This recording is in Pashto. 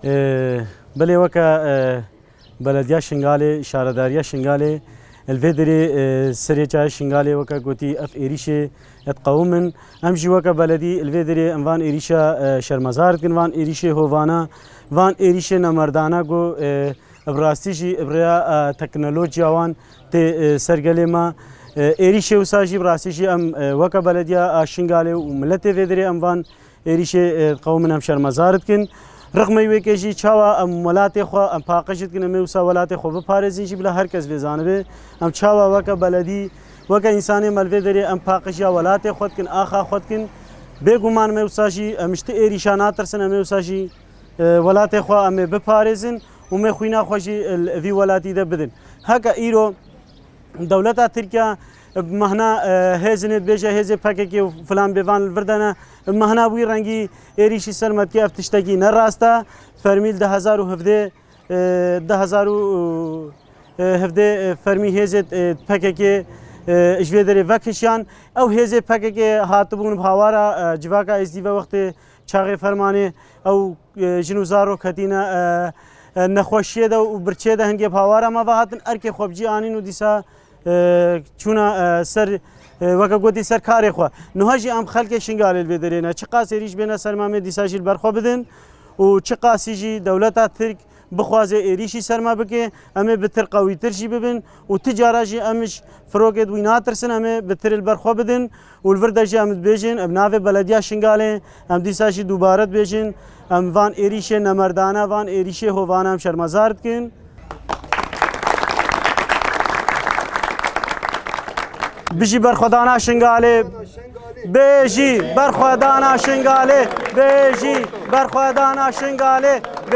بلي وكا بلديا شنغالي شارداريا شنغالي الفيدري سريتشا شنغالي وكا قوتي اف ايريشي اتقومن امجي وكا بلدي الفيدري انفان ايريشا شرمزار كنفان ايريشي هوفانا فان ايريشي نمردانا جو براستيجي ابريا تكنولوجيا وان تي سرغلي ما ايريشي وساجي براستيجي ام وكا بلديا شنغالي وملتي فيدري انفان ايريشي قومن ام شرمزار كن رغم ویکیجی چاوا ام ولات خو ام پاقشت کنه موسا ولات خو بپارزین جی بلا هر کس بزانه ام چاوا وک بلدی وک انسان ملوی دری ام پاقش یا ولات خود کن آخا خود کن بگمان موسا جی مشت ایریشانات ترسن موسا جی ولات خو ام بپارزین و می خوینا خوشی وی ولاتی ده بدن هکا ایرو دولت ترکیه مهنا هزنت بيجا هزي باكيكي فلان بيفان الفردنا مهنا وي رنگي ايريشي سرمت كيف تشتكي نراستا فرميل 2017 فرمي هزت باكيكي اجويدري وكشيان او هزي باكيكي هاتبون بهوارا جواكا ازديفا وقت چاغي فرماني او جنوزارو كتينا نخوشيه ده وبرچه ده هنگي بهوارا ما وهاتن اركي خوبجي انين وديسا چونا سر وکا گوتی سر کاری خو نهاجی ام خلک شنگال الویدرینه چقا سریش بین سر مامد دیساجیل برخو بدن و چقا سیجی دولت ترک بخوازه ایریشی سرما بکه امه بتر قوی ترجی ببن و تجارجی امش فروقت ویناترسن امه بتر البرخو بدن و الوردجی ام بیجن ابناف بلدیا شنگاله ام دیساجی دوباره بیجن ام وان ایریشه نمردانه وان ایریشه هوانه ام شرمزارد کن بيجي برخدانا شنغالي بيجي برخدانا شنغالي بيجي برخدانا شنغالي